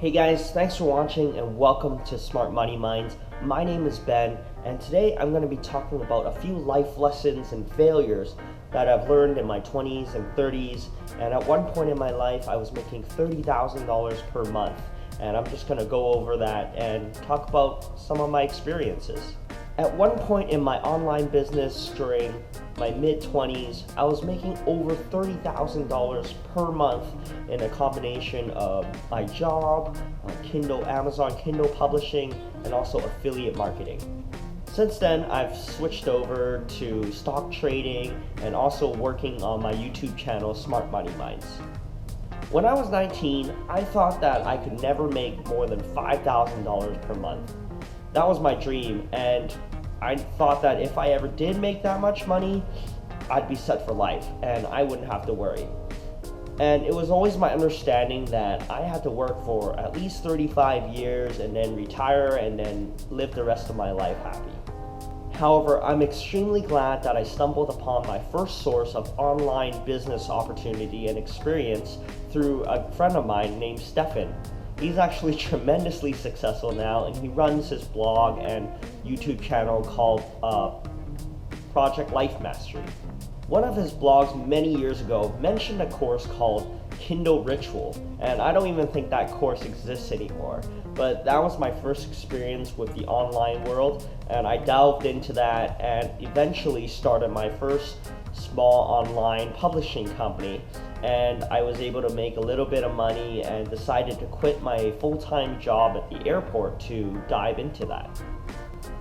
Hey guys, thanks for watching and welcome to Smart Money Minds. My name is Ben, and today I'm going to be talking about a few life lessons and failures that I've learned in my 20s and 30s. And at one point in my life, I was making $30,000 per month. And I'm just going to go over that and talk about some of my experiences. At one point in my online business during my mid-20s, I was making over $30,000 per month in a combination of my job, Amazon Kindle publishing, and also affiliate marketing. Since then, I've switched over to stock trading and also working on my YouTube channel, Smart Money Minds. When I was 19, I thought that I could never make more than $5,000 per month. That was my dream, and I thought that if I ever did make that much money, I'd be set for life and I wouldn't have to worry. And it was always my understanding that I had to work for at least 35 years and then retire and then live the rest of my life happy. However, I'm extremely glad that I stumbled upon my first source of online business opportunity and experience through a friend of mine named Stefan. He's actually tremendously successful now, and he runs his blog and YouTube channel called Project Life Mastery. One of his blogs many years ago mentioned a course called Kindle Ritual, and I don't even think that course exists anymore. But that was my first experience with the online world, and I delved into that and eventually started my first small online publishing company. And I was able to make a little bit of money and decided to quit my full-time job at the airport to dive into that.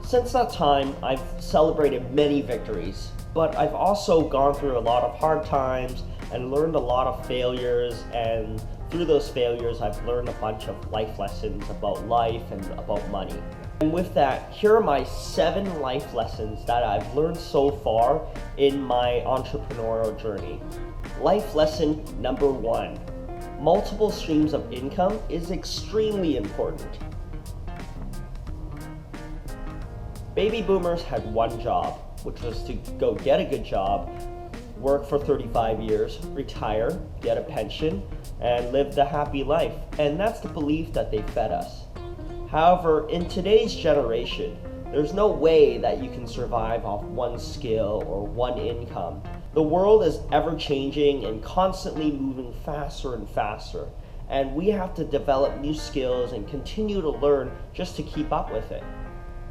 Since that time, I've celebrated many victories, but I've also gone through a lot of hard times and learned a lot of failures, and through those failures, I've learned a bunch of life lessons about life and about money. And with that, here are my 7 life lessons that I've learned so far in my entrepreneurial journey. Life lesson number 1. Multiple streams of income is extremely important. Baby boomers had one job, which was to go get a good job, work for 35 years, retire, get a pension, and live the happy life. And that's the belief that they fed us. However, in today's generation, there's no way that you can survive off one skill or one income. The world is ever changing and constantly moving faster and faster, and we have to develop new skills and continue to learn just to keep up with it.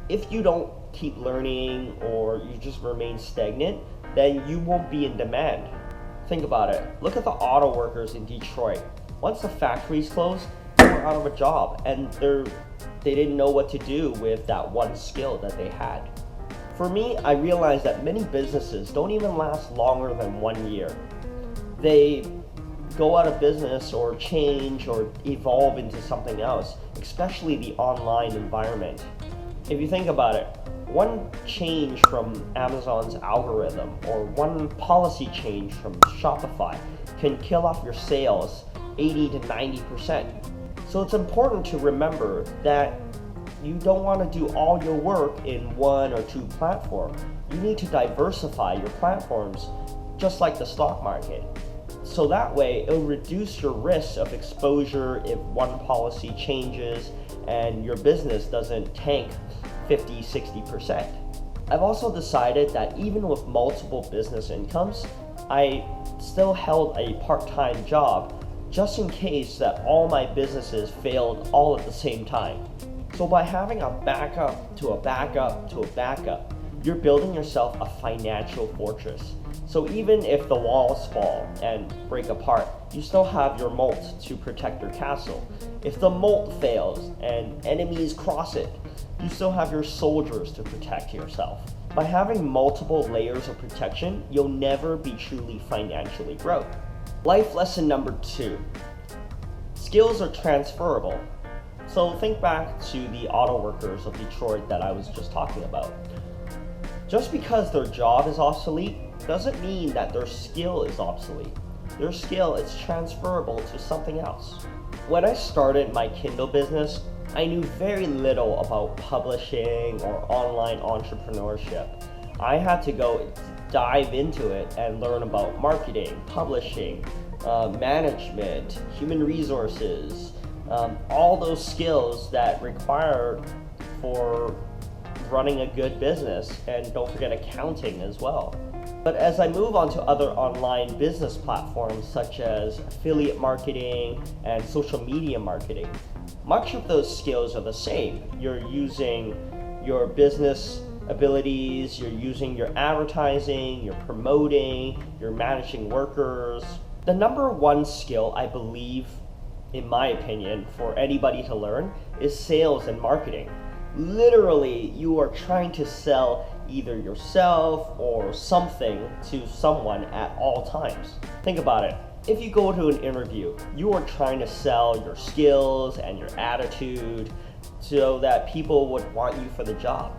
If you don't keep learning or you just remain stagnant, then you won't be in demand. Think about it. Look at the auto workers in Detroit. Once the factories closed, they were out of a job, and they didn't know what to do with that one skill that they had. For me, I realized that many businesses don't even last longer than 1 year. They go out of business or change or evolve into something else, especially the online environment. If you think about it, one change from Amazon's algorithm or one policy change from Shopify can kill off your sales 80 to 90%. So it's important to remember that you don't want to do all your work in 1 or 2 platforms. You need to diversify your platforms, just like the stock market. So that way, it'll reduce your risk of exposure if one policy changes and your business doesn't tank 50-60%. I've also decided that even with multiple business incomes, I still held a part-time job just in case that all my businesses failed all at the same time. So by having a backup to a backup to a backup, you're building yourself a financial fortress. So even if the walls fall and break apart, you still have your moat to protect your castle. If the moat fails and enemies cross it, you still have your soldiers to protect yourself. By having multiple layers of protection, you'll never be truly financially broke. Life lesson number 2. Skills are transferable. So think back to the auto workers of Detroit that I was just talking about. Just because their job is obsolete doesn't mean that their skill is obsolete. Their skill is transferable to something else. When I started my Kindle business, I knew very little about publishing or online entrepreneurship. I had to go dive into it and learn about marketing, publishing, management, human resources, all those skills that require for running a good business, and don't forget accounting as well. But as I move on to other online business platforms such as affiliate marketing and social media marketing, much of those skills are the same. You're using your business abilities, you're using your advertising, you're promoting, you're managing workers. The number one skill, I believe, in my opinion, for anybody to learn is sales and marketing. Literally, you are trying to sell either yourself or something to someone at all times. Think about it. If you go to an interview, you are trying to sell your skills and your attitude so that people would want you for the job.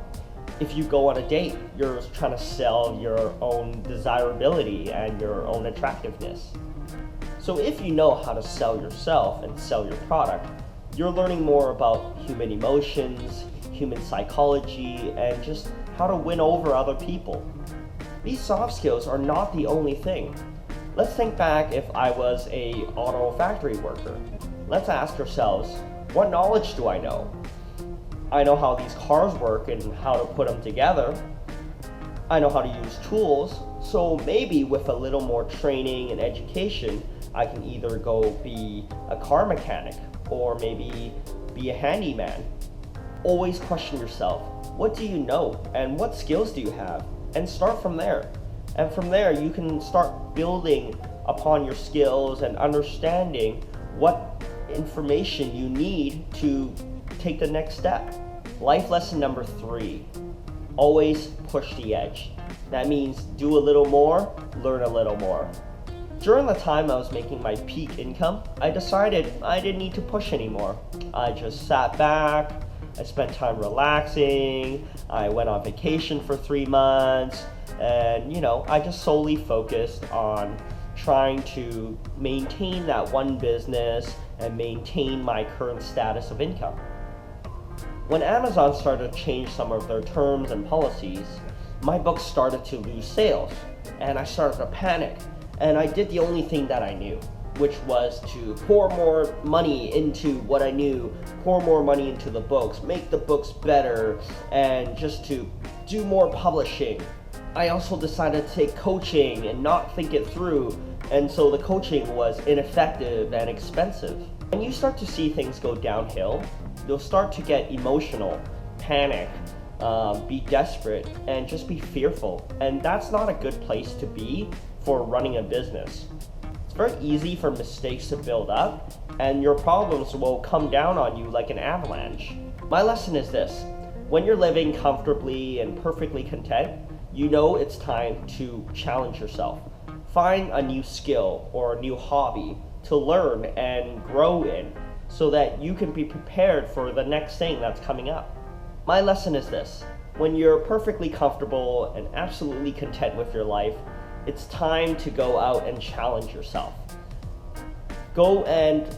If you go on a date, you're trying to sell your own desirability and your own attractiveness. So if you know how to sell yourself and sell your product, you're learning more about human emotions, human psychology, and just how to win over other people. These soft skills are not the only thing. Let's think back if I was a auto factory worker. Let's ask ourselves, what knowledge do I know? I know how these cars work and how to put them together. I know how to use tools, so maybe with a little more training and education, I can either go be a car mechanic or maybe be a handyman. Always question yourself, what do you know and what skills do you have? And start from there. And from there, you can start building upon your skills and understanding what information you need to take the next step. Life lesson number 3, always push the edge. That means do a little more, learn a little more. During the time I was making my peak income, I decided I didn't need to push anymore. I just sat back, I spent time relaxing, I went on vacation for 3 months, and I just solely focused on trying to maintain that one business and maintain my current status of income. When Amazon started to change some of their terms and policies, my books started to lose sales, and I started to panic. And I did the only thing that I knew, which was to pour more money into what I knew, pour more money into the books, make the books better, and just to do more publishing. I also decided to take coaching and not think it through, and so the coaching was ineffective and expensive. When you start to see things go downhill, you'll start to get emotional, panic, be desperate, and just be fearful. And that's not a good place to be for running a business. It's very easy for mistakes to build up, and your problems will come down on you like an avalanche. My lesson is this: when you're living comfortably and perfectly content, you know it's time to challenge yourself. Find a new skill or a new hobby to learn and grow in so that you can be prepared for the next thing that's coming up. My lesson is this: when you're perfectly comfortable and absolutely content with your life, it's time to go out and challenge yourself. Go and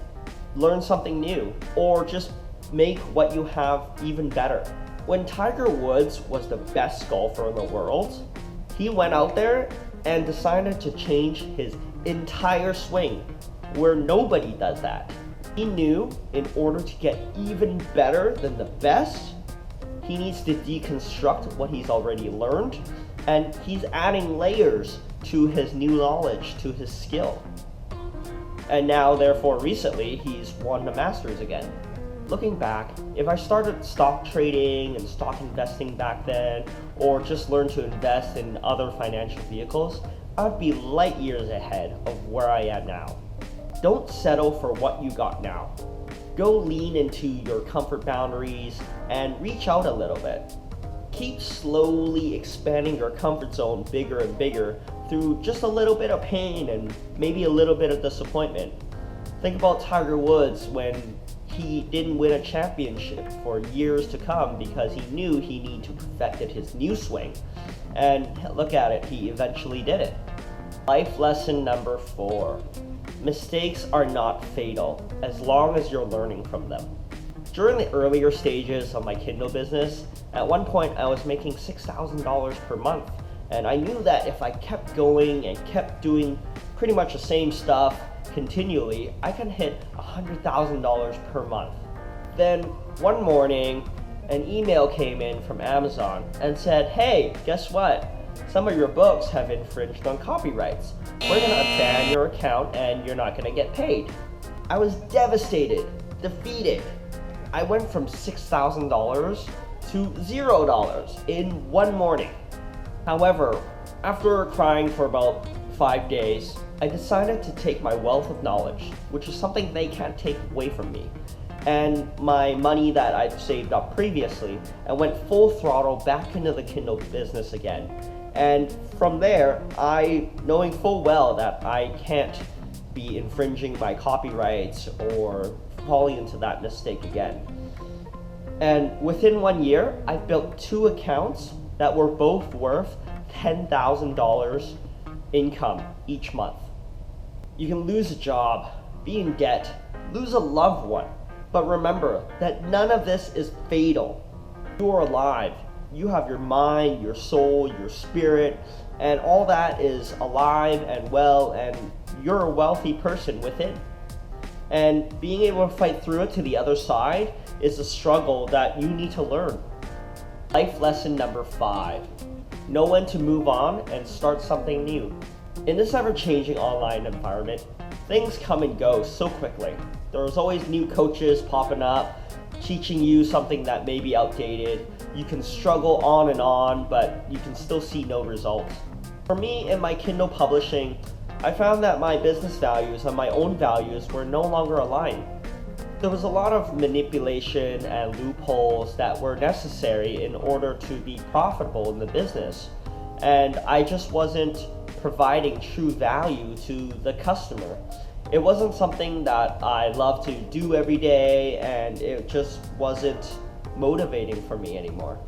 learn something new, or just make what you have even better. When Tiger Woods was the best golfer in the world, he went out there and decided to change his entire swing, where nobody does that. He knew in order to get even better than the best, he needs to deconstruct what he's already learned, and he's adding layers to his new knowledge, to his skill. And now, therefore, recently, he's won the Masters again. Looking back, if I started stock trading and stock investing back then, or just learned to invest in other financial vehicles, I'd be light years ahead of where I am now. Don't settle for what you got now. Go lean into your comfort boundaries and reach out a little bit. Keep slowly expanding your comfort zone bigger and bigger through just a little bit of pain and maybe a little bit of disappointment. Think about Tiger Woods when he didn't win a championship for years to come because he knew he needed to perfect his new swing. And look at it, he eventually did it. Life lesson number 4. Mistakes are not fatal as long as you're learning from them. During the earlier stages of my Kindle business, at one point I was making $6,000 per month, and I knew that if I kept going and kept doing pretty much the same stuff continually, I can hit $100,000 per month. Then one morning, an email came in from Amazon and said, hey, guess what? Some of your books have infringed on copyrights. We're gonna ban your account and you're not gonna get paid. I was devastated, defeated. I went from $6,000 to $0 in one morning. However, after crying for about 5 days, I decided to take my wealth of knowledge, which is something they can't take away from me, and my money that I've saved up previously, and went full throttle back into the Kindle business again. And from there, knowing full well that I can't be infringing my copyrights or falling into that mistake again. And within 1 year, I built 2 accounts that were both worth $10,000 income each month. You can lose a job, be in debt, lose a loved one, but remember that none of this is fatal. You are alive. You have your mind, your soul, your spirit, and all that is alive and well, and you're a wealthy person within. And being able to fight through it to the other side is a struggle that you need to learn. Life lesson number 5. Know when to move on and start something new. In this ever-changing online environment, things come and go so quickly. There's always new coaches popping up, teaching you something that may be outdated. You can struggle on, but you can still see no results. For me, in my Kindle publishing, I found that my business values and my own values were no longer aligned. There was a lot of manipulation and loopholes that were necessary in order to be profitable in the business, and I just wasn't providing true value to the customer. It wasn't something that I love to do every day, and it just wasn't motivating for me anymore.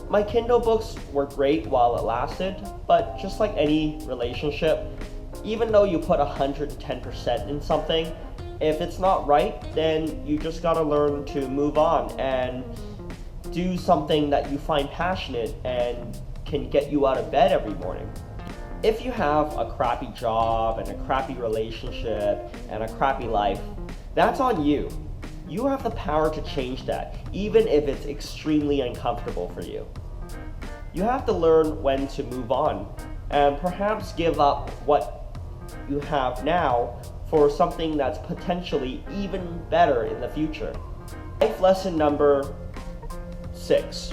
My Kindle books were great while it lasted, but just like any relationship, even though you put 110% in something, if it's not right, then you just gotta learn to move on and do something that you find passionate and can get you out of bed every morning. If you have a crappy job and a crappy relationship and a crappy life, that's on you. You have the power to change that, even if it's extremely uncomfortable for you. You have to learn when to move on and perhaps give up what you have now for something that's potentially even better in the future. Life lesson number 6.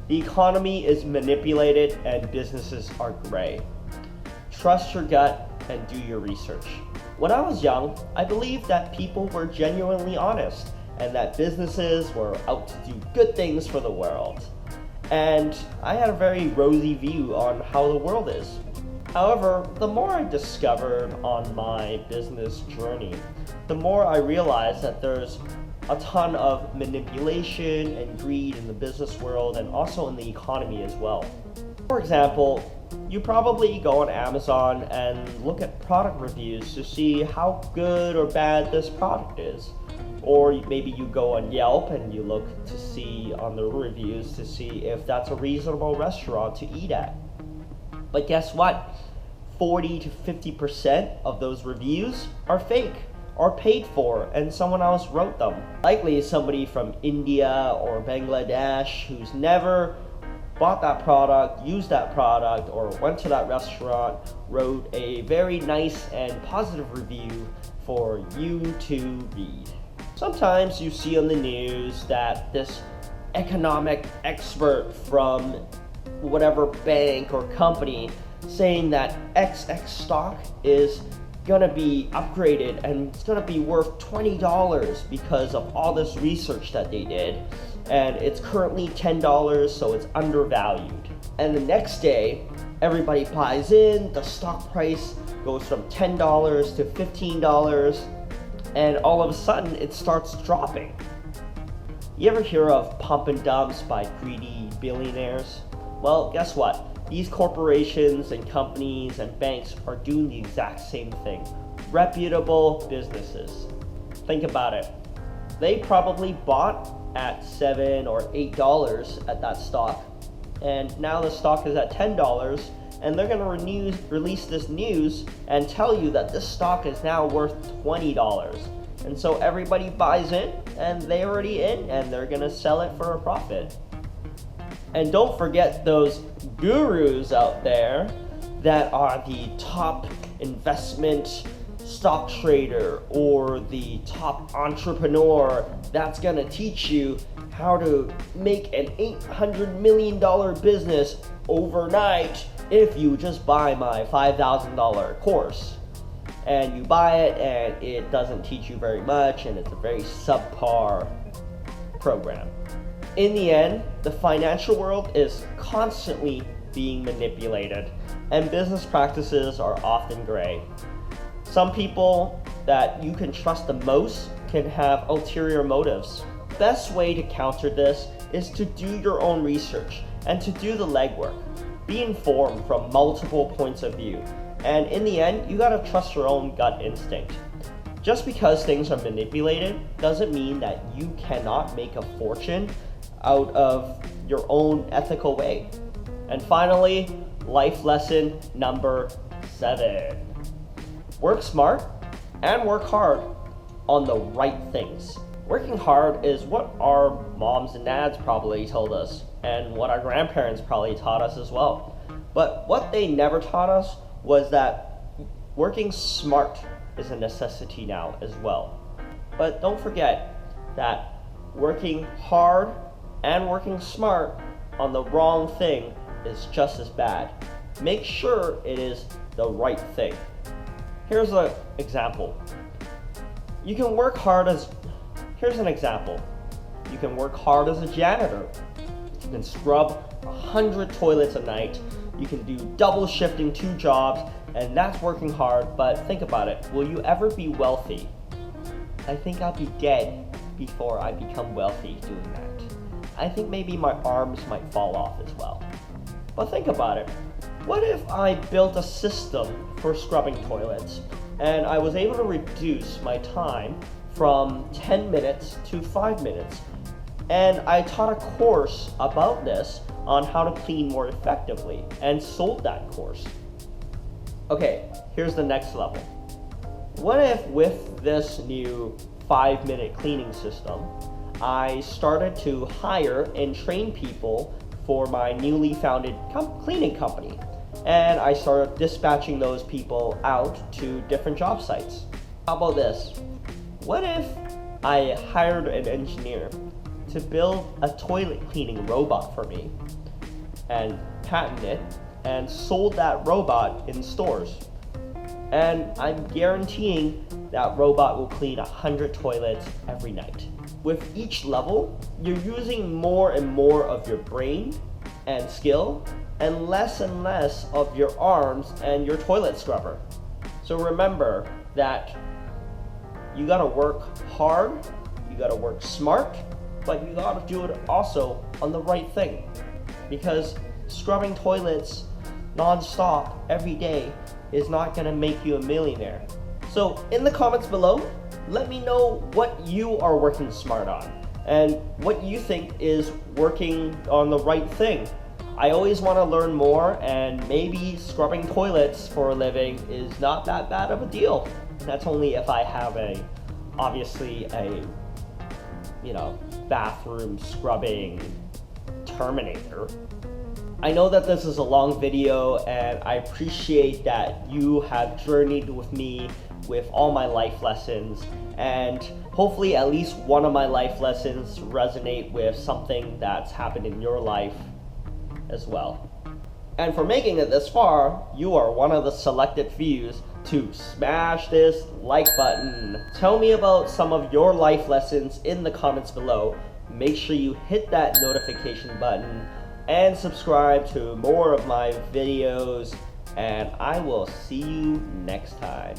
The economy is manipulated and businesses are gray. Trust your gut and do your research. When I was young, I believed that people were genuinely honest and that businesses were out to do good things for the world. And I had a very rosy view on how the world is. However, the more I discovered on my business journey, the more I realized that there's a ton of manipulation and greed in the business world and also in the economy as well. For example, you probably go on Amazon and look at product reviews to see how good or bad this product is. Or maybe you go on Yelp and you look to see on the reviews to see if that's a reasonable restaurant to eat at. But guess what? 40 to 50% of those reviews are fake, or paid for, and someone else wrote them. Likely somebody from India or Bangladesh who's never bought that product, used that product, or went to that restaurant, wrote a very nice and positive review for you to read. Sometimes you see on the news that this economic expert from whatever bank or company saying that XX stock is gonna be upgraded and it's gonna be worth $20 because of all this research that they did, and it's currently $10, so it's undervalued. And the next day, everybody buys in, the stock price goes from $10 to $15, and all of a sudden it starts dropping. You ever hear of pump and dumps by greedy billionaires? Well, guess what? These corporations and companies and banks are doing the exact same thing. Reputable businesses. Think about it. They probably bought at $7 or $8 at that stock, and now the stock is at $10, and they're going to release this news and tell you that this stock is now worth $20. And so everybody buys in, and they're already in, and they're going to sell it for a profit. And don't forget those gurus out there that are the top investment stock trader or the top entrepreneur that's going to teach you how to make an $800 million business overnight if you just buy my $5,000 course. And you buy it and it doesn't teach you very much, and it's a very subpar program. In the end, the financial world is constantly being manipulated, and business practices are often gray. Some people that you can trust the most can have ulterior motives. Best way to counter this is to do your own research and to do the legwork. Be informed from multiple points of view, and in the end, you gotta trust your own gut instinct. Just because things are manipulated doesn't mean that you cannot make a fortune out of your own ethical way. And finally, life lesson number 7. Work smart and work hard on the right things. Working hard is what our moms and dads probably told us, and what our grandparents probably taught us as well. But what they never taught us was that working smart is a necessity now as well. But don't forget that working hard and working smart on the wrong thing is just as bad. Make sure it is the right thing. Here's an example. Here's an example. You can work hard as a janitor. You can scrub 100 toilets a night. You can do double shifting 2 jobs, and that's working hard. But think about it. Will you ever be wealthy? I think I'll be dead before I become wealthy doing that. I think maybe my arms might fall off as well. But think about it. What if I built a system for scrubbing toilets, and I was able to reduce my time from 10 minutes to 5 minutes, and I taught a course about this on how to clean more effectively and sold that course? Okay, here's the next level. What if with this new 5-minute cleaning system, I started to hire and train people for my newly founded cleaning company, and I started dispatching those people out to different job sites? How about this? What if I hired an engineer to build a toilet cleaning robot for me and patented it and sold that robot in stores? And I'm guaranteeing that robot will clean 100 toilets every night. With each level, you're using more and more of your brain and skill, and less of your arms and your toilet scrubber. So remember that you gotta work hard, you gotta work smart, but you gotta do it also on the right thing. Because scrubbing toilets non-stop every day is not gonna make you a millionaire. So in the comments below, let me know what you are working smart on and what you think is working on the right thing. I always want to learn more, and maybe scrubbing toilets for a living is not that bad of a deal. That's only if I have obviously a bathroom scrubbing Terminator. I know that this is a long video, and I appreciate that you have journeyed with me with all my life lessons, and hopefully at least one of my life lessons resonate with something that's happened in your life as well. And for making it this far, you are one of the selected few to smash this like button. Tell me about some of your life lessons in the comments below. Make sure you hit that notification button and subscribe to more of my videos, and I will see you next time.